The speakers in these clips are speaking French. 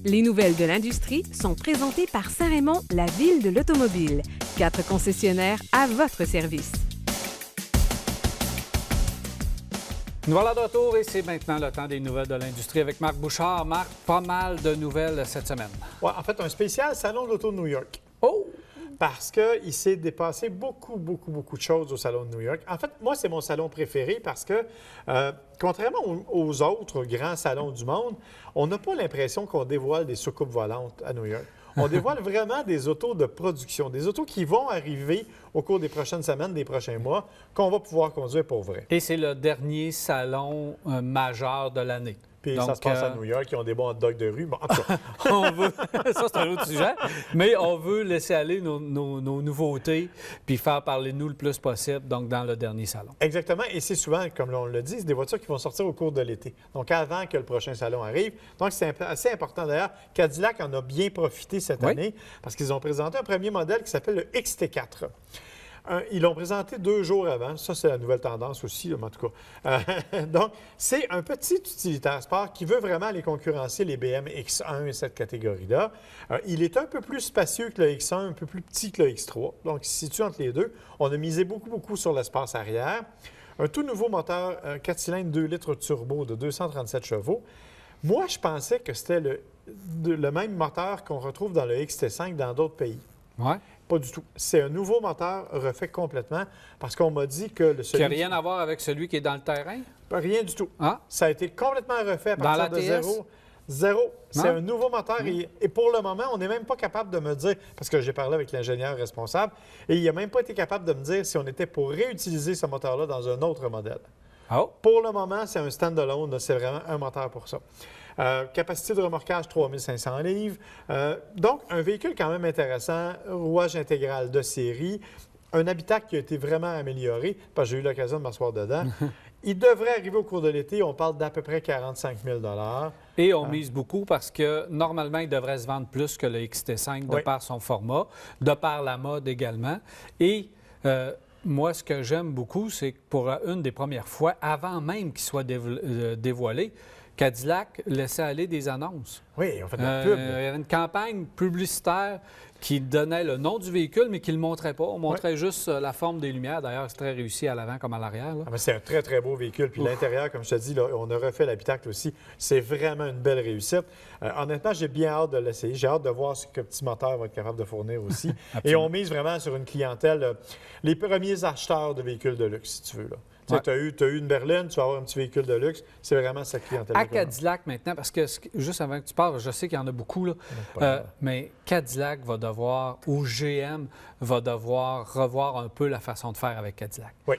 Les nouvelles de l'industrie sont présentées par Saint-Raymond, la ville de l'automobile. 4 concessionnaires à votre service. Nous voilà de retour et c'est maintenant le temps des nouvelles de l'industrie avec Marc Bouchard. Marc, pas mal de nouvelles cette semaine. Oui, en fait, un spécial Salon de l'Auto de New York. Oh! Parce qu'il s'est dépassé beaucoup de choses au Salon de New York. En fait, moi, c'est mon salon préféré parce que, contrairement aux autres grands salons du monde, on n'a pas l'impression qu'on dévoile des soucoupes volantes à New York. On dévoile vraiment des autos de production, des autos qui vont arriver au cours des prochaines semaines, des prochains mois, qu'on va pouvoir conduire pour vrai. Et c'est le dernier salon majeur de l'année. Puis ça se passe à New York, ils ont des bons hot dogs de rue. Bon, en tout cas. On veut... Ça, c'est un autre sujet. Mais on veut laisser aller nos nouveautés puis faire parler de nous le plus possible, donc dans le dernier salon. Exactement. Et c'est souvent, comme on le dit, c'est des voitures qui vont sortir au cours de l'été. Donc, avant que le prochain salon arrive. Donc, c'est assez important. D'ailleurs, Cadillac en a bien profité cette année parce qu'ils ont présenté un premier modèle qui s'appelle le XT4. Ils l'ont présenté 2 jours avant. Ça, c'est la nouvelle tendance aussi, en tout cas. Donc, c'est un petit utilitaire sport qui veut vraiment aller concurrencer les BM X1 et cette catégorie-là. Il est un peu plus spacieux que le X1, un peu plus petit que le X3. Donc, il se situe entre les deux. On a misé beaucoup sur l'espace arrière. Un tout nouveau moteur 4 cylindres 2 litres turbo de 237 chevaux. Moi, je pensais que c'était le même moteur qu'on retrouve dans le XT5 dans d'autres pays. Ouais. Pas du tout. C'est un nouveau moteur refait complètement parce qu'on m'a dit que Qui n'a rien à voir avec celui qui est dans le terrain? Rien du tout. Ah. Ça a été complètement refait à partir de zéro. Zéro. C'est un nouveau moteur et pour le moment, on n'est même pas capable de me dire, parce que j'ai parlé avec l'ingénieur responsable, et il n'a même pas été capable de me dire si on était pour réutiliser ce moteur-là dans un autre modèle. Oh. Pour le moment, c'est un stand-alone, c'est vraiment un moteur pour ça. Capacité de remorquage, 3500 livres. Donc, un véhicule quand même intéressant, rouage intégral de série, un habitacle qui a été vraiment amélioré, parce que j'ai eu l'occasion de m'asseoir dedans. Il devrait arriver au cours de l'été, on parle d'à peu près 45 000 $. Et on mise beaucoup parce que normalement, il devrait se vendre plus que le XT5 de par son format, de par la mode également. Et moi, ce que j'aime beaucoup, c'est que pour une des premières fois, avant même qu'il soit dévoilé, Cadillac laissait aller des annonces. Oui, on fait de la pub. Il y avait une campagne publicitaire qui donnait le nom du véhicule, mais qui ne le montrait pas. On montrait juste la forme des lumières. D'ailleurs, c'est très réussi à l'avant comme à l'arrière. C'est un très beau véhicule. Puis l'intérieur, comme je te dis, là, on a refait l'habitacle aussi. C'est vraiment une belle réussite. Honnêtement, j'ai bien hâte de l'essayer. J'ai hâte de voir ce que petit moteur va être capable de fournir aussi. Et on mise vraiment sur une clientèle, les premiers acheteurs de véhicules de luxe, si tu veux. Là. Tu as eu une berline, tu vas avoir un petit véhicule de luxe. C'est vraiment cette clientèle-là. À Cadillac maintenant, parce que juste avant que tu parles, je sais qu'il y en a beaucoup, là, mais Cadillac va devoir, ou GM va devoir revoir un peu la façon de faire avec Cadillac. Oui.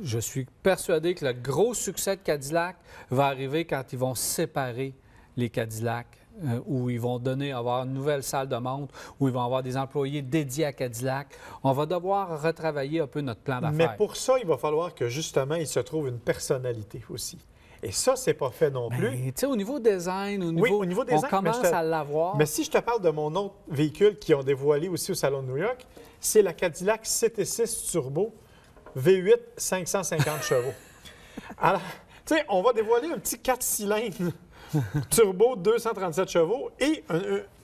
Je suis persuadé que le gros succès de Cadillac va arriver quand ils vont séparer les Cadillacs. Où ils vont avoir une nouvelle salle de montre, où ils vont avoir des employés dédiés à Cadillac. On va devoir retravailler un peu notre plan d'affaires. Mais pour ça, il va falloir que, justement, il se trouve une personnalité aussi. Et ça, c'est pas fait non plus. Tu sais, au niveau design, au niveau design, on commence à l'avoir. Mais si je te parle de mon autre véhicule qu'ils ont dévoilé aussi au Salon de New York, c'est la Cadillac CT6 Turbo V8 550 chevaux. Alors, tu sais, on va dévoiler un petit 4 cylindres turbo 237 chevaux et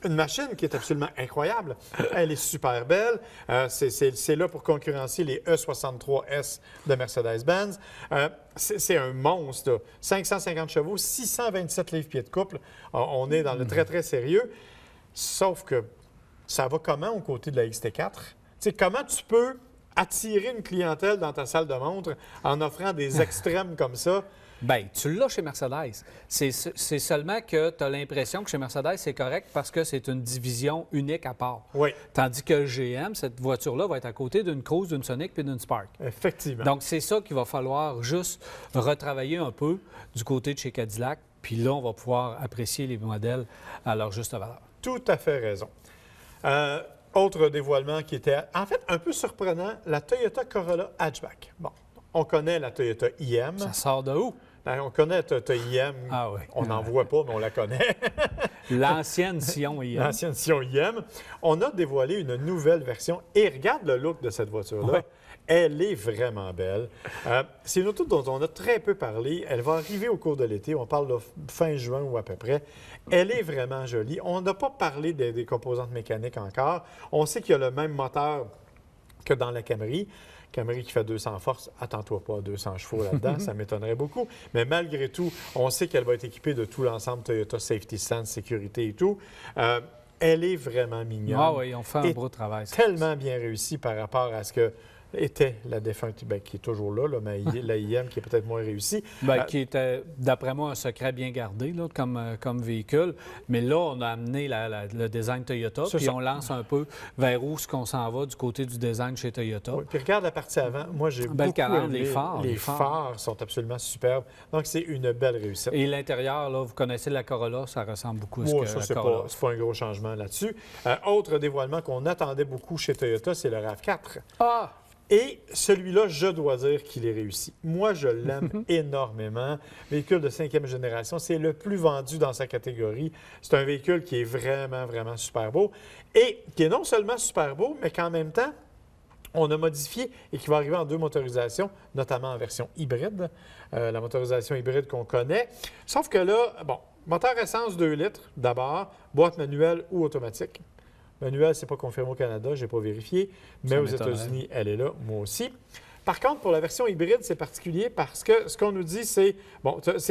une machine qui est absolument incroyable. Elle est super belle. C'est là pour concurrencer les E63S de Mercedes-Benz. C'est un monstre. Là. 550 chevaux, 627 livres-pieds de couple. On est dans le très sérieux. Sauf que ça va comment aux côtés de la XT4? T'sais, comment tu peux attirer une clientèle dans ta salle de montre en offrant des extrêmes comme ça? Bien, tu l'as chez Mercedes. C'est seulement que tu as l'impression que chez Mercedes, c'est correct parce que c'est une division unique à part. Oui. Tandis que GM, cette voiture-là va être à côté d'une Cruze, d'une Sonic puis d'une Spark. Effectivement. Donc, c'est ça qu'il va falloir juste retravailler un peu du côté de chez Cadillac. Puis là, on va pouvoir apprécier les modèles à leur juste valeur. Tout à fait raison. Autre dévoilement qui était, en fait, un peu surprenant, la Toyota Corolla Hatchback. Bon, on connaît la Toyota IM. Ça sort de où? On connaît la Toyota IM. Ah oui. On n'en voit pas, mais on la connaît. L'ancienne Sion IM. L'ancienne Sion IM. On a dévoilé une nouvelle version. Et regarde le look de cette voiture-là. Ouais. Elle est vraiment belle. C'est une auto dont on a très peu parlé. Elle va arriver au cours de l'été. On parle de fin juin ou à peu près. Elle est vraiment jolie. On n'a pas parlé des composantes mécaniques encore. On sait qu'il y a le même moteur que dans la Camry. Camry qui fait 200 forces, attends-toi pas à 200 chevaux là-dedans, ça m'étonnerait beaucoup. Mais malgré tout, on sait qu'elle va être équipée de tout l'ensemble Toyota Safety Sense, sécurité et tout. Elle est vraiment mignonne. Ah oui, on fait un beau travail. Tellement bien réussi par rapport à ce que était la défunte, qui est toujours là, mais la IM qui est peut-être moins réussie. Qui était, d'après moi, un secret bien gardé là, comme véhicule. Mais là, on a amené le design Toyota, puis on lance un peu vers où ce qu'on s'en va du côté du design chez Toyota. Oui, puis regarde la partie avant. Moi, j'ai beaucoup aimé. Les phares sont absolument superbes. Donc, c'est une belle réussite. Et l'intérieur, là, vous connaissez la Corolla, ça ressemble beaucoup à ce que la Corolla. C'est pas un gros changement là-dessus. Autre dévoilement qu'on attendait beaucoup chez Toyota, c'est le RAV4. Ah! Et celui-là, je dois dire qu'il est réussi. Moi, je l'aime énormément. Véhicule de 5e génération, c'est le plus vendu dans sa catégorie. C'est un véhicule qui est vraiment, vraiment super beau et qui est non seulement super beau, mais qu'en même temps, on a modifié et qui va arriver en 2 motorisations, notamment en version hybride, la motorisation hybride qu'on connaît. Sauf que là, bon, moteur essence 2 litres d'abord, boîte manuelle ou automatique. Manuel, ce n'est pas confirmé au Canada, je n'ai pas vérifié, mais aux États-Unis, elle est là, moi aussi. Par contre, pour la version hybride, c'est particulier parce que ce qu'on nous dit, c'est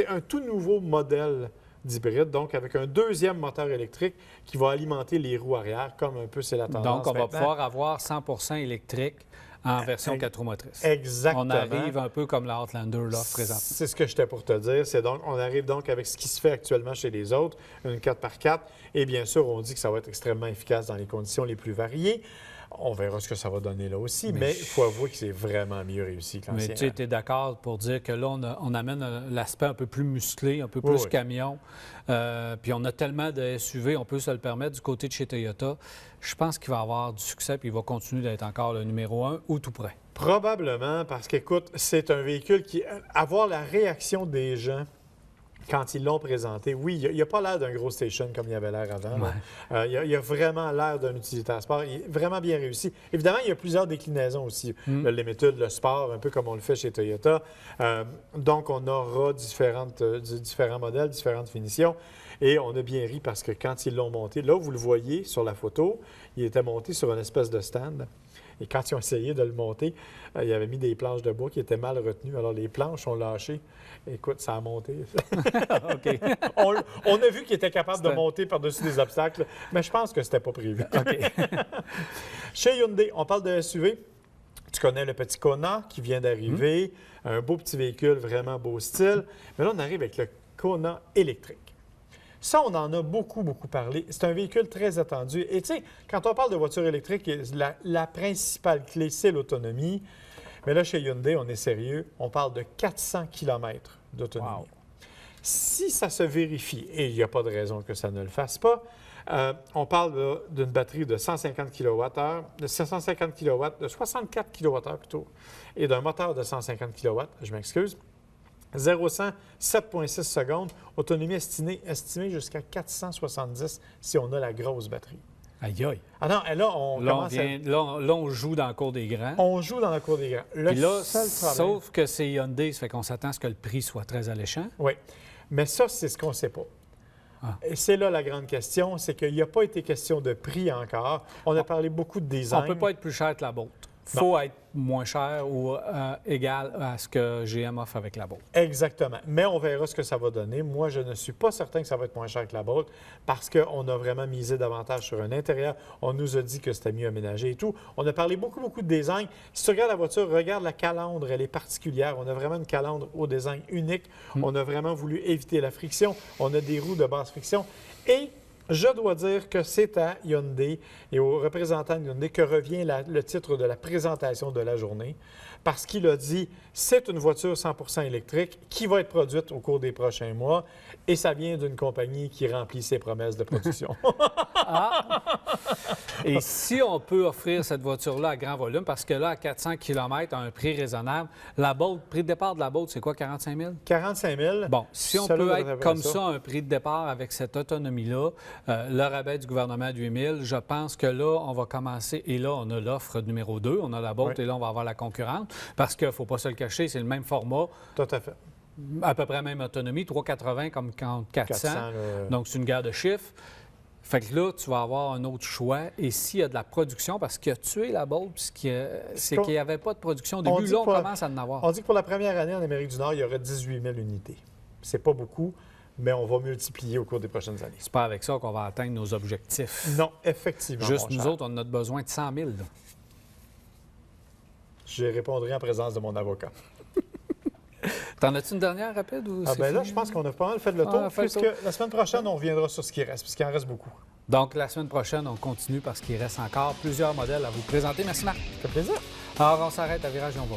un tout nouveau modèle d'hybride, donc avec un 2e moteur électrique qui va alimenter les roues arrière, comme un peu c'est la tendance. Donc, on va pouvoir avoir 100% électrique en version 4 roues motrices. Exactement. On arrive un peu comme la Outlander, là, présentement. C'est ce que j'étais pour te dire. On arrive donc avec ce qui se fait actuellement chez les autres, une 4x4. Et bien sûr, on dit que ça va être extrêmement efficace dans les conditions les plus variées. On verra ce que ça va donner là aussi, mais il faut avouer que c'est vraiment mieux réussi que l'ancien. Mais tu es d'accord pour dire que là, on amène l'aspect un peu plus musclé, un peu plus camion. Puis on a tellement de SUV, on peut se le permettre du côté de chez Toyota. Je pense qu'il va avoir du succès puis il va continuer d'être encore le numéro 1 ou tout près. Probablement, parce qu'écoute, c'est un véhicule qui... Avoir la réaction des gens quand ils l'ont présenté, oui, il n'y a pas l'air d'un gros station comme il y avait l'air avant. Ouais. Il a vraiment l'air d'un utilitaire sport. Il est vraiment bien réussi. Évidemment, il y a plusieurs déclinaisons aussi. Le Limited, le Sport, un peu comme on le fait chez Toyota. Donc, on aura différents modèles, différentes finitions. Et on a bien ri parce que quand ils l'ont monté, là, vous le voyez sur la photo, il était monté sur une espèce de stand. Et quand ils ont essayé de le monter, ils avaient mis des planches de bois qui étaient mal retenues. Alors, les planches ont lâché. Écoute, ça a monté. OK. On a vu qu'il était capable de monter par-dessus des obstacles, mais je pense que c'était pas prévu. OK. Chez Hyundai, on parle de SUV. Tu connais le petit Kona qui vient d'arriver. Un beau petit véhicule, vraiment beau style. Mais là, on arrive avec le Kona électrique. Ça, on en a beaucoup, beaucoup parlé. C'est un véhicule très attendu. Et tu sais, quand on parle de voiture électrique, la principale clé, c'est l'autonomie. Mais là, chez Hyundai, on est sérieux. On parle de 400 km d'autonomie. Wow. Si ça se vérifie, et il n'y a pas de raison que ça ne le fasse pas, on parle d'une batterie de 150 kWh, de 750 kW, de 64 kWh plutôt, et d'un moteur de 150 kW, je m'excuse. 0-100, 7,6 secondes. Autonomie estimée jusqu'à 470 si on a la grosse batterie. Aïe, aïe. Ah non, là, on joue dans la cour des grands. On joue dans la cour des grands. Puis là, sauf que c'est Hyundai, ça fait qu'on s'attend à ce que le prix soit très alléchant. Oui. Mais ça, c'est ce qu'on ne sait pas. Ah. Et c'est là la grande question, c'est qu'il n'y a pas été question de prix encore. On a parlé beaucoup de design. On ne peut pas être plus cher que la Bolt. Il faut être moins cher ou égal à ce que GM offre avec la Bolt. Exactement. Mais on verra ce que ça va donner. Moi, je ne suis pas certain que ça va être moins cher que la Bolt parce qu'on a vraiment misé davantage sur un intérieur. On nous a dit que c'était mieux aménagé et tout. On a parlé beaucoup, beaucoup de design. Si tu regardes la voiture, regarde la calandre. Elle est particulière. On a vraiment une calandre au design unique. On a vraiment voulu éviter la friction. On a des roues de basse friction. Et je dois dire que c'est à Hyundai et aux représentants de Hyundai que revient le titre de la présentation de la journée parce qu'il a dit c'est une voiture 100% électrique qui va être produite au cours des prochains mois et ça vient d'une compagnie qui remplit ses promesses de production. Ah! Et si on peut offrir cette voiture-là à grand volume, parce que là, à 400 km, à un prix raisonnable, la Bolt, prix de départ de la Bolt, c'est quoi, 45 000? 45 000. Bon, si on peut être comme ça, un prix de départ avec cette autonomie-là, le rabais du gouvernement de 8 000. Je pense que là, on va commencer, et là, on a l'offre numéro 2, on a la Bolt, et là, on va avoir la concurrente, parce qu'il ne faut pas se le cacher, c'est le même format. Tout à fait. À peu près la même autonomie, 380 comme 400. Donc, c'est une guerre de chiffres. Fait que là, tu vas avoir un autre choix. Et s'il y a de la production, parce qu'il a tué la Bolt, c'est qu'il n'y avait pas de production au début. Là, on commence à en avoir. On dit que pour la première année en Amérique du Nord, il y aurait 18 000 unités. C'est pas beaucoup, mais on va multiplier au cours des prochaines années. C'est pas avec ça qu'on va atteindre nos objectifs. Non, effectivement. Juste nous autres, on a besoin de 100 000. Là. Je répondrai en présence de mon avocat. T'en as-tu une dernière rapide? Ou là, je pense qu'on a pas mal fait le tour, puisque la semaine prochaine, on reviendra sur ce qui reste, puisqu'il en reste beaucoup. Donc, la semaine prochaine, on continue parce qu'il reste encore plusieurs modèles à vous présenter. Merci, Marc. Ça fait plaisir. Alors, on s'arrête à Virage et on va.